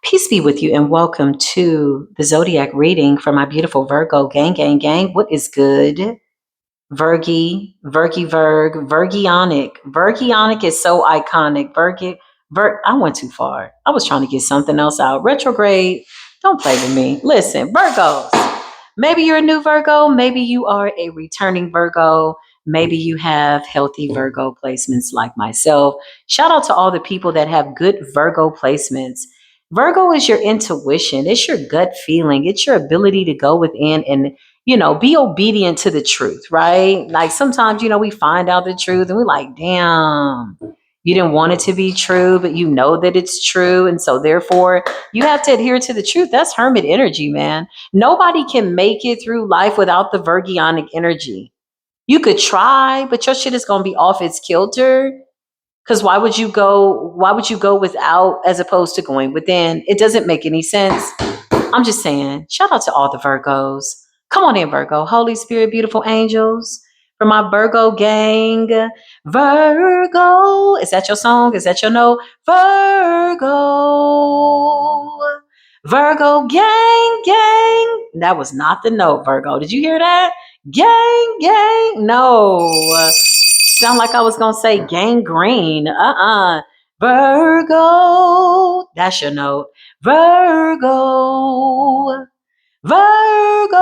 Peace be with you and welcome to the Zodiac reading for my beautiful Virgo gang, gang, gang. What is good? Virgionic. Virgionic is so iconic. I went too far. I was trying to get something else out. Retrograde, don't play with me. Listen, Virgos. Maybe you're a new Virgo. Maybe you are a returning Virgo. Maybe you have healthy Virgo placements like myself. Shout out to all the people that have good Virgo placements. Virgo is your intuition. It's your gut feeling. It's your ability to go within and be obedient to the truth, right? Like sometimes, we find out the truth and we're like, damn, you didn't want it to be true, but you know that it's true. And so therefore you have to adhere to the truth. That's hermit energy, man. Nobody can make it through life without the Virginic energy. You could try, but your shit is going to be off its kilter. Because why would you go without as opposed to going within? It doesn't make any sense. I'm just saying, shout out to all the Virgos. Come on in, Virgo. Holy Spirit, beautiful angels. For my Virgo gang. Virgo. Is that your song? Is that your note? Virgo. Virgo gang, gang. That was not the note, Virgo. Did you hear that? Gang, gang. No. Sound like I was going to say gangrene. Virgo. That's your note. Virgo. Virgo.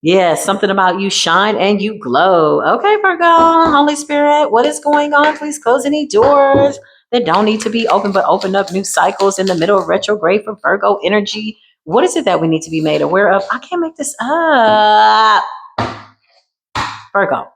Yeah, something about you shine and you glow. Okay, Virgo, Holy Spirit, what is going on? Please close any doors that don't need to be open, but open up new cycles in the middle of retrograde for Virgo energy. What is it that we need to be made aware of? I can't make this up. Virgo.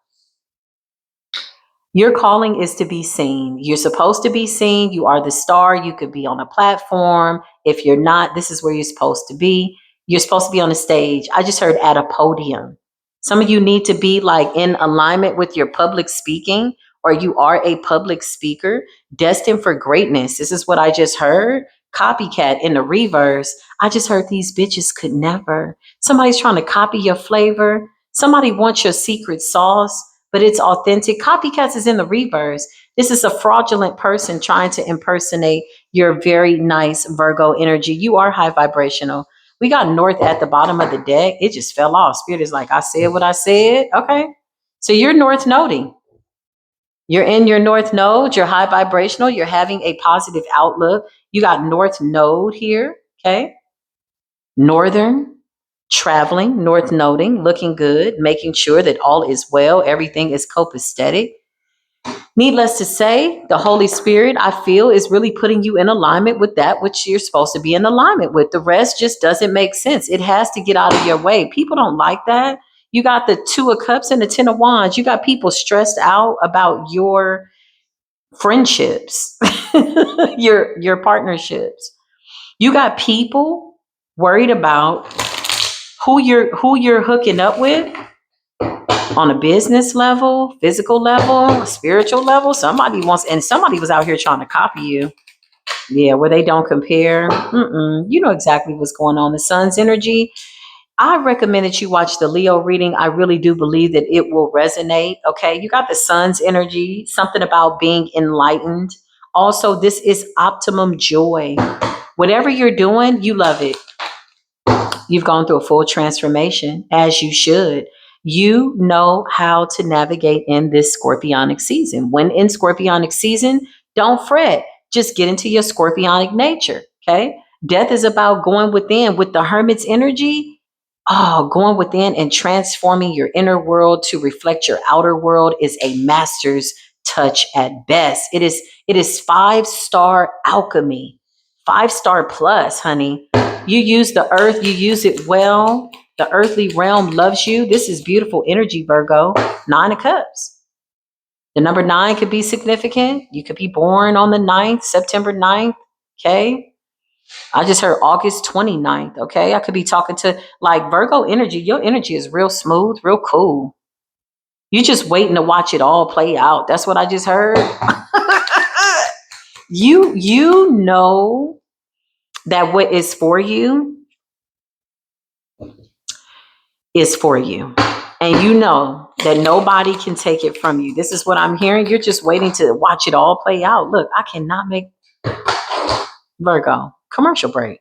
Your calling is to be seen. You're supposed to be seen. You are the star. You could be on a platform. If you're not, this is where you're supposed to be. You're supposed to be on a stage. I just heard at a podium. Some of you need to be like in alignment with your public speaking, or you are a public speaker destined for greatness. This is what I just heard. Copycat in the reverse. I just heard these bitches could never. Somebody's trying to copy your flavor. Somebody wants your secret sauce, but it's authentic. Copycats is in the reverse. This is a fraudulent person trying to impersonate your very nice Virgo energy. You are high vibrational. We got North at the bottom of the deck. It just fell off. Spirit is like, I said what I said. Okay. So you're North noding. You're in your North node. You're high vibrational. You're having a positive outlook. You got North node here. Okay. Northern. Traveling, north noding, looking good, making sure that all is well, everything is copacetic. Needless to say, the Holy Spirit, I feel, is really putting you in alignment with that which you're supposed to be in alignment with. The rest just doesn't make sense. It has to get out of your way. People don't like that. You got the Two of Cups and the Ten of Wands. You got people stressed out about your friendships, your partnerships. You got people worried about who you're hooking up with on a business level, physical level, spiritual level. Somebody was out here trying to copy you. Yeah, where they don't compare. You know exactly what's going on. The sun's energy. I recommend that you watch the Leo reading. I really do believe that it will resonate. Okay, you got the sun's energy, something about being enlightened. Also, this is optimum joy. Whatever you're doing, you love it. You've gone through a full transformation, as you should. You know how to navigate in this scorpionic season. When in scorpionic season, don't fret. Just get into your scorpionic nature, okay? Death is about going within with the hermit's energy. Oh, going within and transforming your inner world to reflect your outer world is a master's touch at best. It is 5-star alchemy. 5-star plus, honey. You use the earth, you use it well. The earthly realm loves you. This is beautiful energy, Virgo. 9 of Cups. The number 9 could be significant. You could be born on the 9th, September 9th. Okay. I just heard August 29th. Okay. I could be talking to like Virgo energy. Your energy is real smooth, real cool. You're just waiting to watch it all play out. That's what I just heard. You know that what is for you is for you. And you know that nobody can take it from you. This is what I'm hearing. You're just waiting to watch it all play out. Look, I cannot make Virgo, commercial break.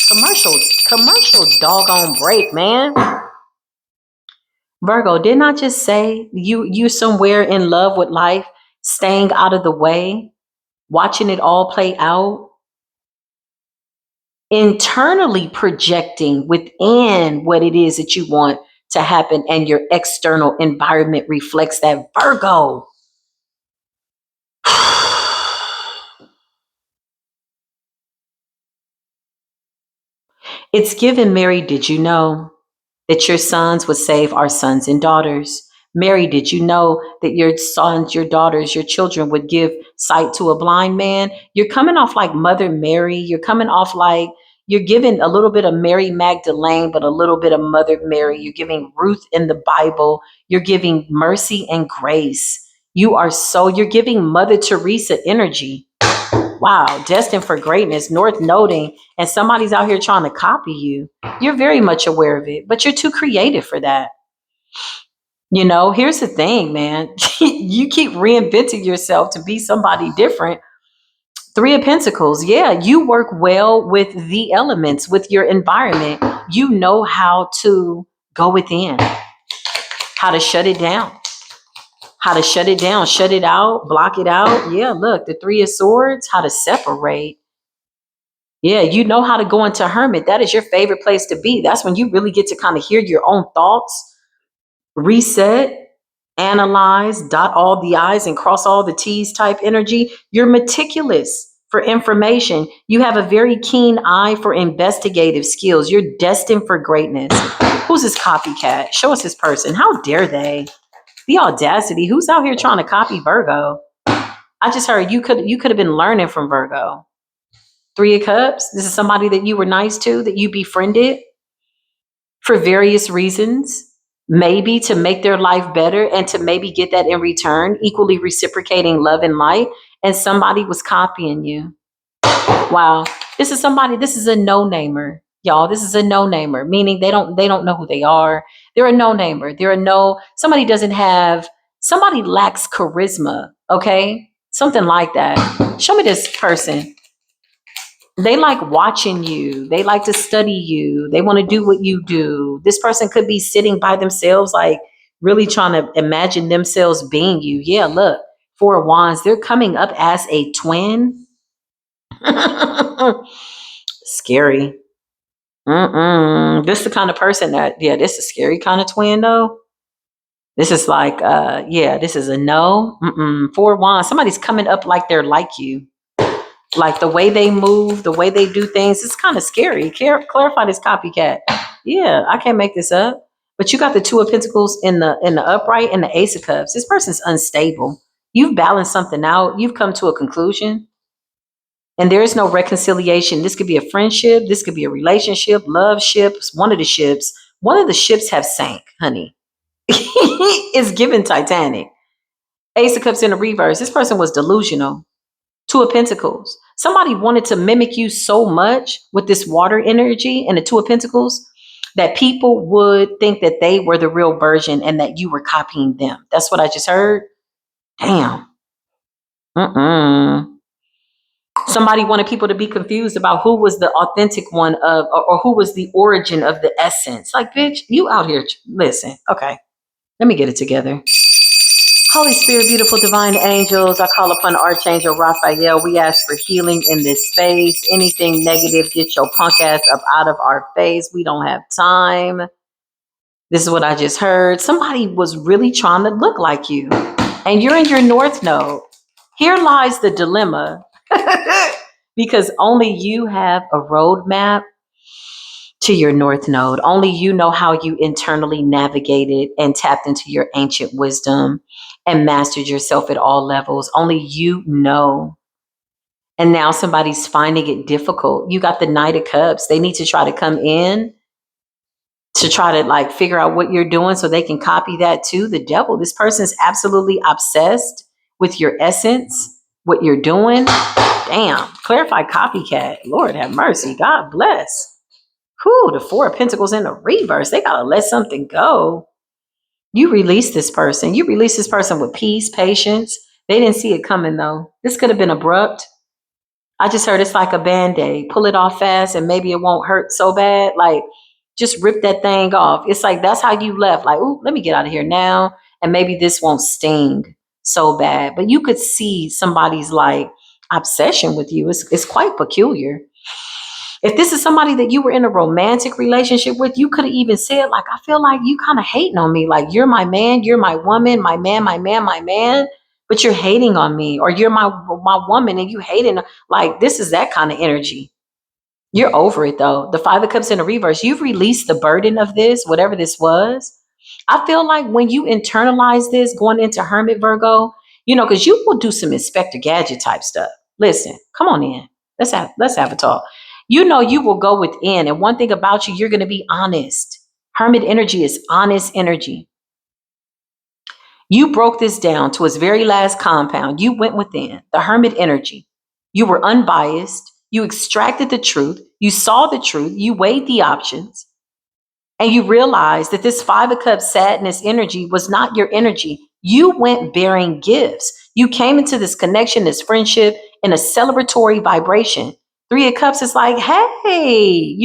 Commercial, commercial doggone break, man. Virgo, didn't I just say you somewhere in love with life, staying out of the way, watching it all play out, internally projecting within what it is that you want to happen, and your external environment reflects that, Virgo. It's given, Mary, did you know that your sons would save our sons and daughters? Mary, did you know that your sons, your daughters, your children would give sight to a blind man? You're coming off like Mother Mary. You're coming off like you're giving a little bit of Mary Magdalene, but a little bit of Mother Mary. You're giving Ruth in the Bible. You're giving mercy and grace. You're giving Mother Teresa energy. Wow, destined for greatness, North Noding, and somebody's out here trying to copy you. You're very much aware of it, but you're too creative for that. Here's the thing, man. You keep reinventing yourself to be somebody different. Three of Pentacles. Yeah, you work well with the elements, with your environment. You know how to go within, how to shut it down, shut it out, block it out. Yeah, look, the Three of Swords, how to separate. Yeah, you know how to go into hermit. That is your favorite place to be. That's when you really get to kind of hear your own thoughts, reset, analyze, dot all the I's and cross all the T's type energy. You're meticulous for information. You have a very keen eye for investigative skills. You're destined for greatness. Who's this copycat? Show us this person. How dare they? The audacity. Who's out here trying to copy Virgo? I just heard you could have been learning from Virgo. Three of Cups. This is somebody that you were nice to, that you befriended for various reasons, maybe to make their life better and to maybe get that in return, equally reciprocating love and light. And somebody was copying you. Wow. This is a no-namer. Y'all, this is a no-namer, meaning they don't know who they are. They're a no-namer. Somebody lacks charisma. Okay. Something like that. Show me this person. They like watching you. They like to study you. They want to do what you do. This person could be sitting by themselves, like really trying to imagine themselves being you. Yeah, look, Four of Wands, they're coming up as a twin. Scary. This is the kind of person this is a scary kind of twin, though. This is like, this is a no. Four of Wands, somebody's coming up like they're like you. Like the way they move, the way they do things, it's kind of scary. Clarify this, copycat. Yeah, I can't make this up. But you got the Two of Pentacles in the upright and the Ace of Cups. This person's unstable. You've balanced something out. You've come to a conclusion. And there is no reconciliation. This could be a friendship. This could be a relationship, love ships. One of the ships have sank, honey. It's given Titanic. Ace of Cups in the reverse. This person was delusional. Two of Pentacles. Somebody wanted to mimic you so much with this water energy and the Two of Pentacles that people would think that they were the real version and that you were copying them. That's what I just heard. Damn. Somebody wanted people to be confused about who was the authentic one or who was the origin of the essence. Like, bitch, you out here. Listen. Okay. Let me get it together. Holy Spirit, beautiful divine angels, I call upon Archangel Raphael. We ask for healing in this space. Anything negative, get your punk ass up out of our face. We don't have time. This is what I just heard. Somebody was really trying to look like you. And you're in your North Node. Here lies the dilemma. Because only you have a roadmap to your North Node. Only you know how you internally navigated and tapped into your ancient wisdom and mastered yourself at all levels. Only you know. And now somebody's finding it difficult. You got the Knight of Cups. They need to try to come in to try to like figure out what you're doing so they can copy that too. The devil. This person's absolutely obsessed with your essence, what you're doing. Damn. Clarify, copycat. Lord have mercy. God bless. Whew, the Four of Pentacles in the reverse. They got to let something go. You release this person. You release this person with peace, patience. They didn't see it coming, though. This could have been abrupt. I just heard it's like a band-aid. Pull it off fast and maybe it won't hurt so bad. Like, just rip that thing off. It's like that's how you left. Like, ooh, let me get out of here now. And maybe this won't sting so bad. But you could see somebody's like obsession with you. It's quite peculiar. If this is somebody that you were in a romantic relationship with, you could have even said, like, I feel like you kind of hating on me. Like, you're my man, you're my woman, my man, my man, my man, but you're hating on me. Or you're my woman and you hating. Like, this is that kind of energy. You're over it though. The Five of Cups in the reverse, you've released the burden of this, whatever this was. I feel like when you internalize this going into Hermit Virgo, because you will do some Inspector Gadget type stuff. Listen, come on in. Let's have a talk. You will go within. And one thing about you, you're gonna be honest. Hermit energy is honest energy. You broke this down to its very last compound. You went within the Hermit energy. You were unbiased. You extracted the truth. You saw the truth. You weighed the options. And you realized that this Five of Cups sadness energy was not your energy. You went bearing gifts. You came into this connection, this friendship in a celebratory vibration. Three of Cups is like, hey,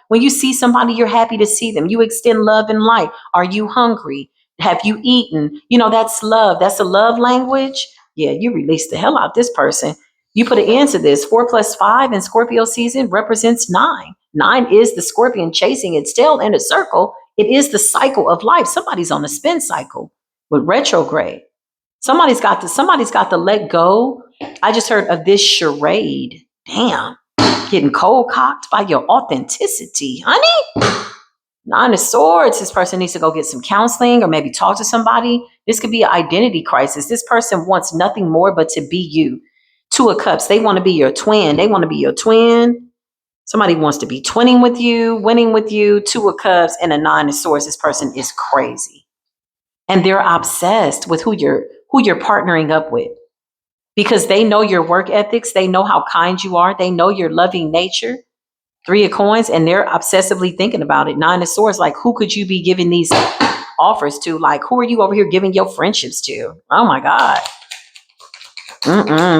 when you see somebody, you're happy to see them. You extend love and light. Are you hungry? Have you eaten? That's love. That's a love language. Yeah, you release the hell out of this person. You put an end to this. 4 + 5 in Scorpio season represents 9. 9 is the scorpion chasing its tail in a circle. It is the cycle of life. Somebody's on a spin cycle with retrograde. Somebody's got to let go. I just heard of this charade. Damn, getting cold cocked by your authenticity, honey. 9 of Swords. This person needs to go get some counseling or maybe talk to somebody. This could be an identity crisis. This person wants nothing more but to be you. 2 of Cups. They want to be your twin. They want to be your twin. Somebody wants to be twinning with you, winning with you. 2 of Cups and a 9 of Swords. This person is crazy. And they're obsessed with who you're partnering up with because they know your work ethics. They know how kind you are. They know your loving nature. 3 of Coins, and they're obsessively thinking about it. 9 of Swords, like, who could you be giving these offers to? Like, who are you over here giving your friendships to? Oh my God.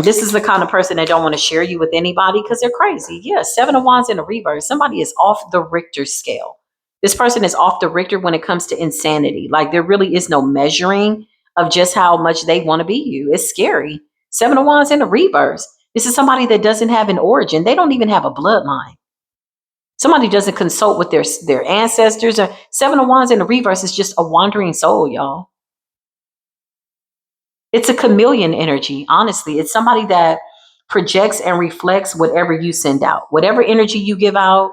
This is the kind of person that don't want to share you with anybody because they're crazy. Yeah, 7 of Wands in a reverse. Somebody is off the Richter scale. This person is off the Richter when it comes to insanity. Like, there really is no measuring of just how much they want to be you. It's scary. 7 of Wands in a reverse. This is somebody that doesn't have an origin. They don't even have a bloodline. Somebody doesn't consult with their ancestors. Or 7 of Wands in the reverse is just a wandering soul, y'all. It's a chameleon energy, honestly. It's somebody that projects and reflects whatever you send out. Whatever energy you give out,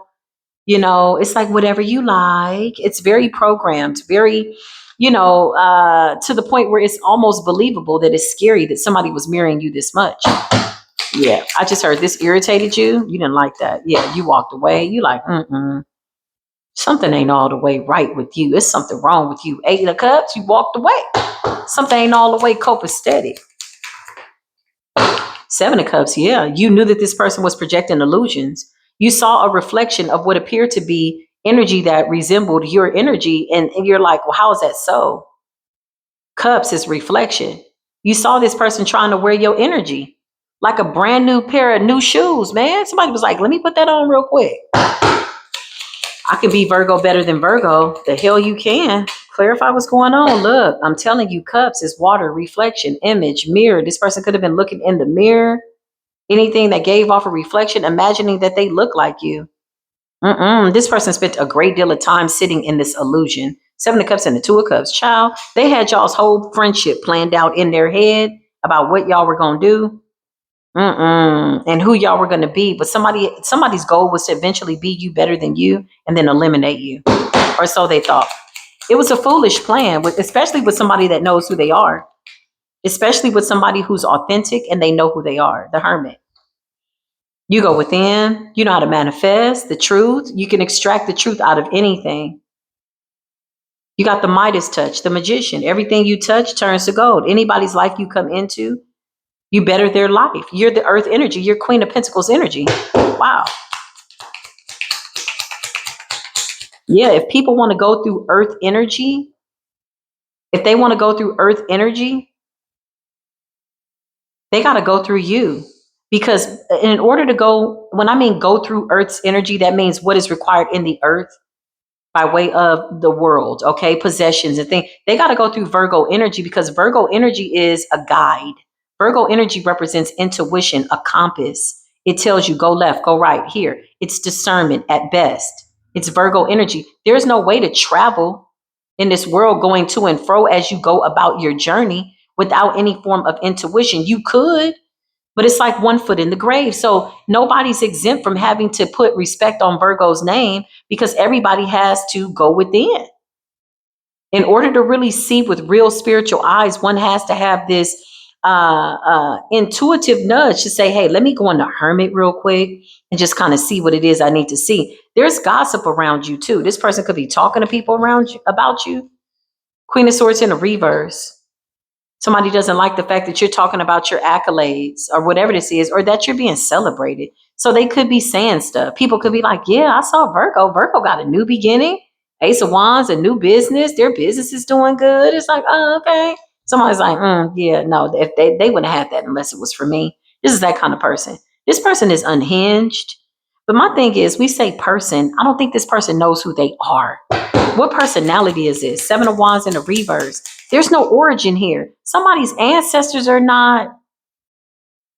it's like whatever you like. It's very programmed, very, to the point where it's almost believable that it's scary that somebody was mirroring you this much. Yeah, I just heard this irritated you. You didn't like that. Yeah, you walked away. You like, something ain't all the way right with you. It's something wrong with you. 8 of Cups, you walked away. Something ain't all the way copacetic. 7 of Cups, yeah. You knew that this person was projecting illusions. You saw a reflection of what appeared to be energy that resembled your energy. And you're like, well, how is that so? Cups is reflection. You saw this person trying to wear your energy like a brand new pair of new shoes, man. Somebody was like, let me put that on real quick. I can be Virgo better than Virgo. The hell you can. Clarify what's going on. Look, I'm telling you, Cups is water, reflection, image, mirror. This person could have been looking in the mirror. Anything that gave off a reflection, imagining that they look like you. This person spent a great deal of time sitting in this illusion. 7 of Cups and the 2 of Cups. Child, they had y'all's whole friendship planned out in their head about what y'all were going to do. And who y'all were going to be. But somebody's goal was to eventually be you better than you and then eliminate you. Or so they thought. It was a foolish plan, especially with somebody that knows who they are. Especially with somebody who's authentic and they know who they are. The Hermit. You go within. You know how to manifest the truth. You can extract the truth out of anything. You got the Midas touch, the magician. Everything you touch turns to gold. Anybody's life you come into, you better their life. You're the earth energy. You're Queen of Pentacles energy. Wow. Yeah, if people want to go through earth energy, if they want to go through earth energy, they got to go through you. Because in order to go, when I mean go through Earth's energy, that means what is required in the earth by way of the world, okay, possessions and things. They got to go through Virgo energy because Virgo energy is a guide. Virgo energy represents intuition, a compass. It tells you go left, go right here. It's discernment at best. It's Virgo energy. There's no way to travel in this world going to and fro as you go about your journey without any form of intuition. You could, but it's like one foot in the grave. So nobody's exempt from having to put respect on Virgo's name because everybody has to go within. In order to really see with real spiritual eyes, one has to have this intuitive nudge to say, hey, let me go on the hermit real quick and just kind of see what it is I need to see. There's gossip around you too. This person could be talking to people around you about you. Queen of Swords in the reverse. Somebody doesn't like the fact that you're talking about your accolades or whatever this is, or that you're being celebrated. So they could be saying stuff. People could be like, yeah, I saw Virgo. Virgo got a new beginning. Ace of Wands, a new business. Their business is doing good. It's like, oh, okay. Somebody's like, yeah, no, if they wouldn't have had that unless it was for me. This is that kind of person. This person is unhinged. But my thing is, we say person. I don't think this person knows who they are. What personality is this? Seven of Wands in the reverse. There's no origin here. Somebody's ancestors are not,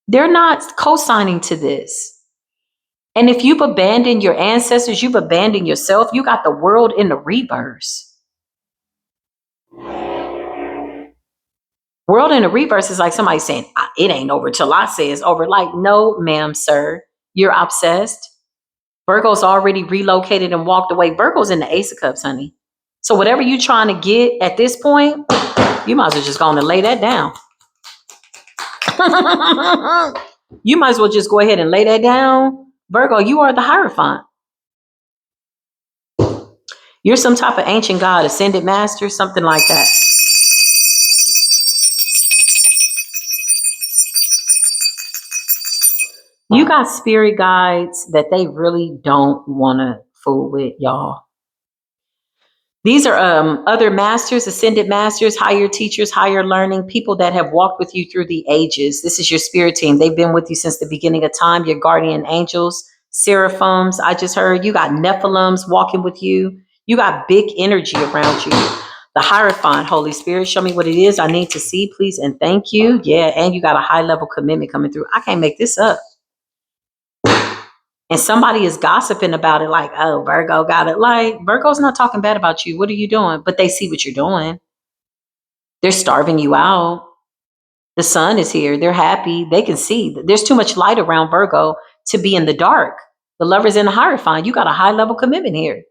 they're not co-signing to this. And if you've abandoned your ancestors, you've abandoned yourself, you got the world in the reverse. World in the reverse is like somebody saying, it ain't over till I say it's over. Like, no, ma'am, sir, you're obsessed. Virgo's already relocated and walked away. Virgo's in the Ace of Cups, honey. So whatever you're trying to get at this point, you might as well just go on and lay that down. You might as well just go ahead and lay that down. Virgo, you are the Hierophant. You're some type of ancient god, ascended master, something like that. You got spirit guides that they really don't want to fool with, y'all. These are other masters, ascended masters, higher teachers, higher learning, people that have walked with you through the ages. This is your spirit team. They've been with you since the beginning of time, your guardian angels, seraphims. I just heard you got Nephilims walking with you. You got big energy around you. The Hierophant, Holy Spirit, show me what it is I need to see, please, and thank you. Yeah, and you got a high level commitment coming through. I can't make this up. And somebody is gossiping about it like, oh, Virgo got it. Like, Virgo's not talking bad about you. What are you doing? But they see what you're doing. They're starving you out. The sun is here. They're happy. They can see. There's too much light around Virgo to be in the dark. The Lover's in the Hierophant. You got a high level commitment here.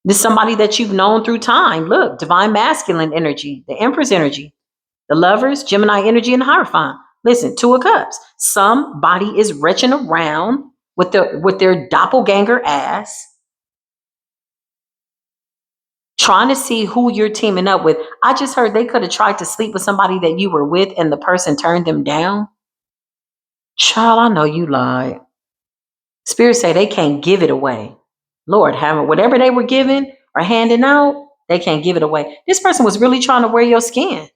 This is somebody that you've known through time. Look, divine masculine energy, the Empress energy, the Lovers, Gemini energy, and the Hierophant. Listen, Two of Cups. Somebody is retching around with their doppelganger ass, trying to see who you're teaming up with. I just heard they could have tried to sleep with somebody that you were with and the person turned them down. Child, I know you lied. Spirits say they can't give it away. Lord, have it. Whatever they were giving or handing out, they can't give it away. This person was really trying to wear your skin.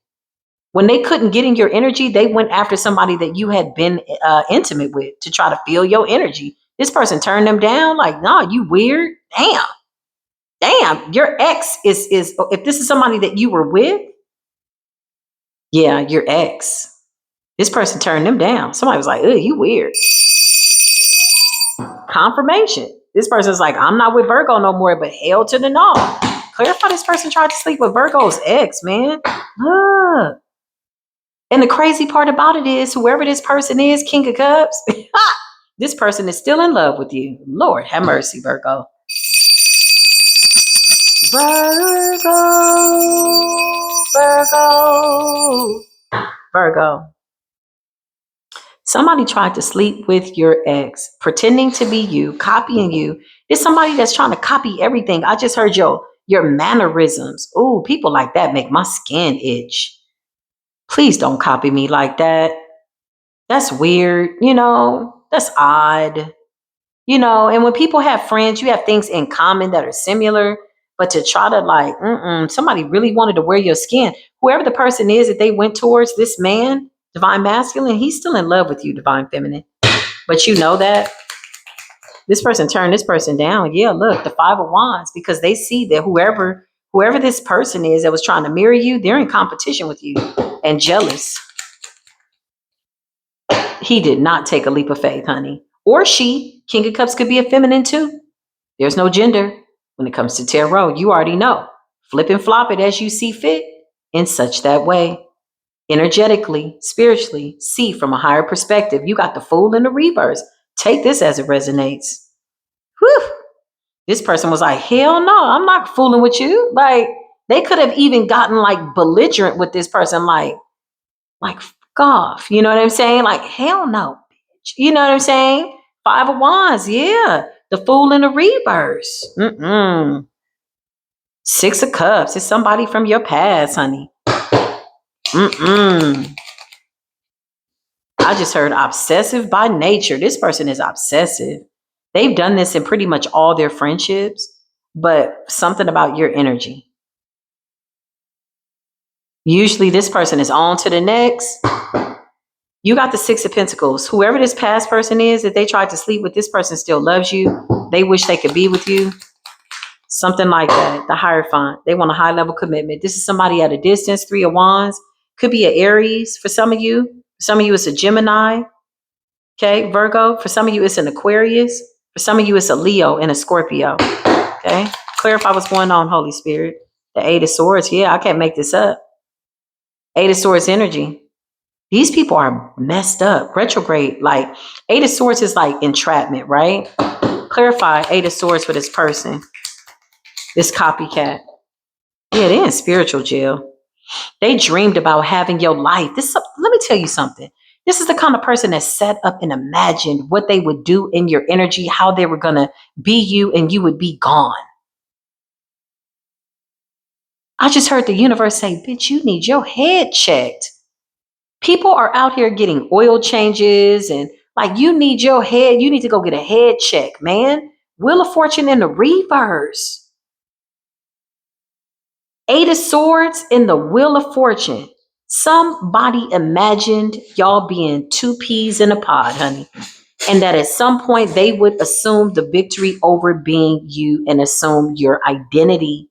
When they couldn't get in your energy, they went after somebody that you had been intimate with to try to feel your energy. This person turned them down. Like, nah, you weird. Damn. Your ex is if this is somebody that you were with, yeah, your ex. This person turned them down. Somebody was like, oh, you weird. Confirmation. This person's like, I'm not with Virgo no more, but hell to the no. Clarify this person tried to sleep with Virgo's ex, man. And the crazy part about it is, whoever this person is, King of Cups, this person is still in love with you. Lord, have mercy, Virgo. Virgo. Somebody tried to sleep with your ex, pretending to be you, copying you. It's somebody that's trying to copy everything. I just heard your mannerisms. Ooh, people like that make my skin itch. Please don't copy me like that. That's weird, that's odd. And when people have friends, you have things in common that are similar, but to try to somebody really wanted to wear your skin. Whoever the person is that they went towards, this man, Divine masculine, he's still in love with you, divine feminine. But you know that this person turned this person down. Yeah, look, the 5 of Wands, because they see that whoever this person is that was trying to mirror you, they're in competition with you and jealous. He did not take a leap of faith, honey. Or she. King of Cups could be a feminine too. There's no gender when it comes to tarot. You already know. Flip and flop it as you see fit in such that way. Energetically, spiritually, see from a higher perspective. You got the Fool in the reverse. Take this as it resonates. Whew. This person was like, hell no, I'm not fooling with you. Like, they could have even gotten like belligerent with this person, like off. You know what I'm saying? Like, hell no, bitch. You know what I'm saying? 5 of Wands, yeah. The Fool in the reverse. 6 of Cups. It's somebody from your past, honey. I just heard obsessive by nature. This person is obsessive. They've done this in pretty much all their friendships, but something about your energy. Usually this person is on to the next. You got the 6 of Pentacles. Whoever this past person is, if they tried to sleep with, this person still loves you. They wish they could be with you. Something like that. The Hierophant. They want a high level commitment. This is somebody at a distance. 3 of Wands. Could be an Aries for some of you. For some of you, it's a Gemini. Okay, Virgo. For some of you, it's an Aquarius. For some of you, it's a Leo and a Scorpio. Okay, clarify what's going on, Holy Spirit. The 8 of Swords. Yeah, I can't make this up. 8 of Swords energy. These people are messed up. Retrograde. Like 8 of Swords is like entrapment, right? Clarify 8 of Swords for this person. This copycat. Yeah, they're in spiritual jail. They dreamed about having your life. Let me tell you something. This is the kind of person that sat up and imagined what they would do in your energy, how they were going to be you, and you would be gone. I just heard the universe say, bitch, you need your head checked. People are out here getting oil changes and like you need your head. You need to go get a head check, man. Wheel of Fortune in the reverse. 8 of Swords in the Wheel of Fortune. Somebody imagined y'all being 2 peas in a pod, honey. And that at some point they would assume the victory over being you and assume your identity.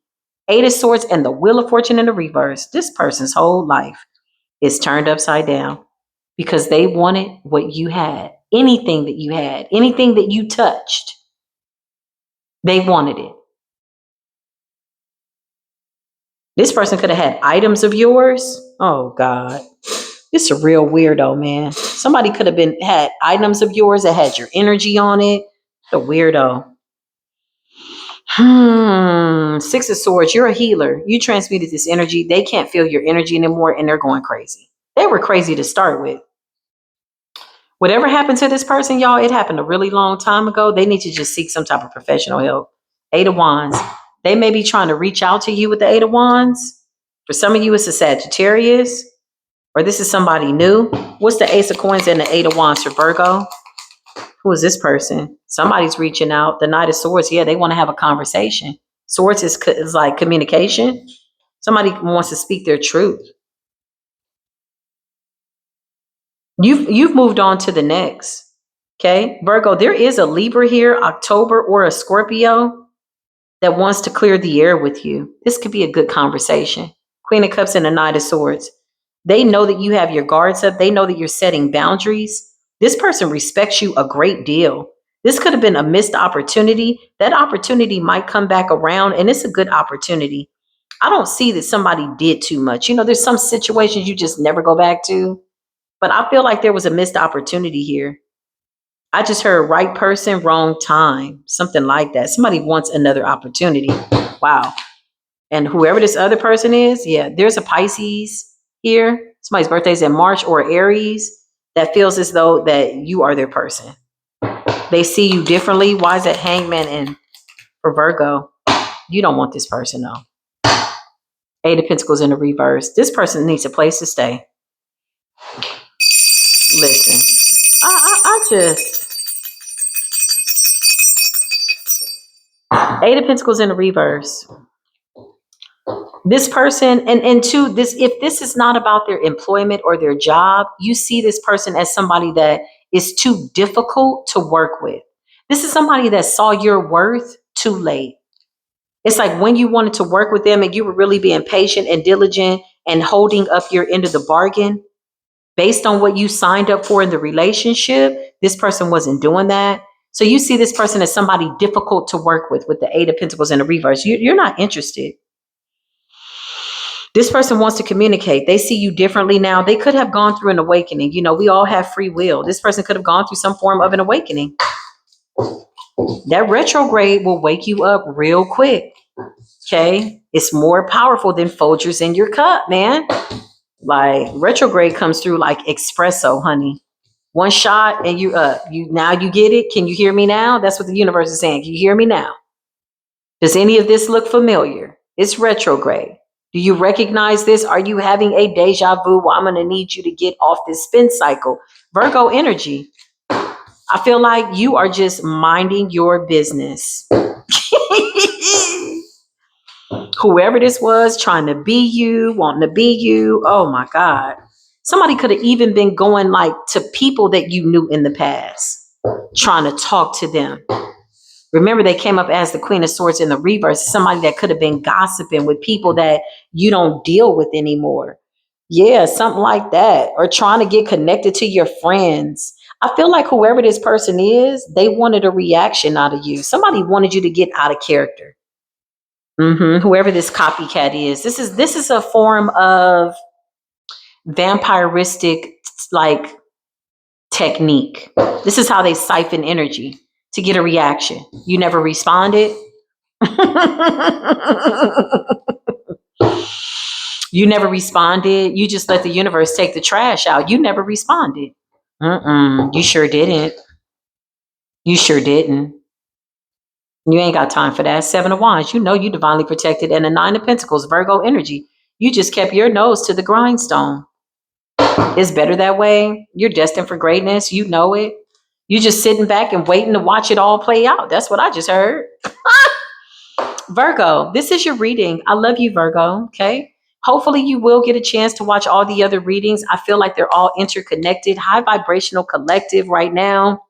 8 of Swords and the Wheel of Fortune in the reverse. This person's whole life is turned upside down because they wanted what you had. Anything that you had, anything that you touched, they wanted it. This person could have had items of yours. Oh God. It's a real weirdo, man. Somebody could have had items of yours that had your energy on it. The weirdo. 6 of Swords, you're a healer. You transmuted this energy. They can't feel your energy anymore and they're going crazy. They were crazy to start with. Whatever happened to this person, y'all, it happened a really long time ago. They need to just seek some type of professional help. 8 of Wands. They may be trying to reach out to you with the 8 of Wands. For some of you, it's a Sagittarius, or this is somebody new. What's the Ace of Coins and the 8 of Wands for Virgo? Who is this person? Somebody's reaching out. The Knight of Swords, yeah, they want to have a conversation. Swords is like communication. Somebody wants to speak their truth. You've moved on to the next. Okay, Virgo, there is a Libra here, October, or a Scorpio that wants to clear the air with you. This could be a good conversation. Queen of Cups and the Knight of Swords. They know that you have your guards up. They know that you're setting boundaries. This person respects you a great deal. This could have been a missed opportunity. That opportunity might come back around, and it's a good opportunity. I don't see that somebody did too much. You know, there's some situations you just never go back to, but I feel like there was a missed opportunity here. I just heard right person, wrong time, something like that. Somebody wants another opportunity. Wow. And whoever this other person is, yeah, there's a Pisces here. Somebody's birthday is in March, or Aries that feels as though that you are their person. They see you differently. Why is that Hangman and for Virgo? You don't want this person though. 8 of Pentacles in the reverse. This person needs a place to stay. Listen, I just 8 of Pentacles in the reverse. This person, and two, this, if this is not about their employment or their job, you see this person as somebody that is too difficult to work with. This is somebody that saw your worth too late. It's like when you wanted to work with them and you were really being patient and diligent and holding up your end of the bargain based on what you signed up for in the relationship, this person wasn't doing that. So you see this person as somebody difficult to work with the Eight of Pentacles in the reverse. You're not interested. This person wants to communicate. They see you differently now. They could have gone through an awakening. You know, we all have free will. This person could have gone through some form of an awakening. That retrograde will wake you up real quick. Okay. It's more powerful than Folgers in your cup, man. Like retrograde comes through like espresso, honey. One shot and you up. You now you get it. Can you hear me now? That's what the universe is saying. Can you hear me now? Does any of this look familiar? It's retrograde. Do you recognize this? Are you having a deja vu? Well, I'm going to need you to get off this spin cycle. Virgo energy. I feel like you are just minding your business. Whoever this was trying to be you, wanting to be you. Oh my God. Somebody could have even been going like to people that you knew in the past, trying to talk to them. Remember, they came up as the Queen of Swords in the reverse. Somebody that could have been gossiping with people that you don't deal with anymore. Yeah, something like that. Or trying to get connected to your friends. I feel like whoever this person is, they wanted a reaction out of you. Somebody wanted you to get out of character. Whoever this copycat is, this is a form of vampiristic like technique. This is how they siphon energy to get a reaction. You never responded. You never responded. You just let the universe take the trash out. You never responded. You sure didn't. You sure didn't. You ain't got time for that. Seven of Wands. You know you divinely protected. And the Nine of Pentacles, Virgo energy. You just kept your nose to the grindstone. It's better that way. You're destined for greatness. You know it. You just sitting back and waiting to watch it all play out. That's what I just heard. Virgo, this is your reading. I love you, Virgo. Okay. Hopefully you will get a chance to watch all the other readings. I feel like they're all interconnected, high vibrational collective right now.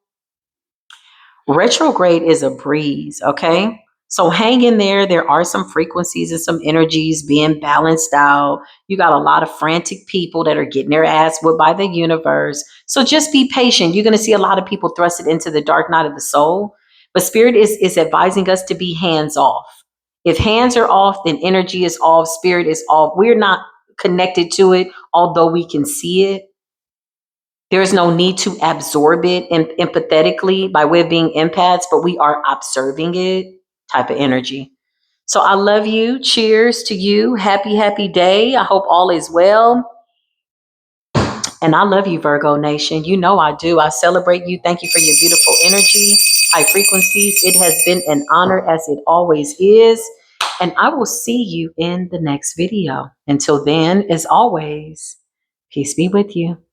Retrograde is a breeze. Okay. So hang in there. There are some frequencies and some energies being balanced out. You got a lot of frantic people that are getting their ass whipped by the universe. So just be patient. You're going to see a lot of people thrusted into the dark night of the soul. But Spirit is advising us to be hands off. If hands are off, then energy is off, spirit is off. We're not connected to it, although we can see it. There's no need to absorb it empathetically by way of being empaths, but we are observing it type of energy. So I love you. Cheers to you. Happy, happy day. I hope all is well. And I love you, Virgo Nation. You know I do. I celebrate you. Thank you for your beautiful energy, high frequencies. It has been an honor, as it always is. And I will see you in the next video. Until then, as always, peace be with you.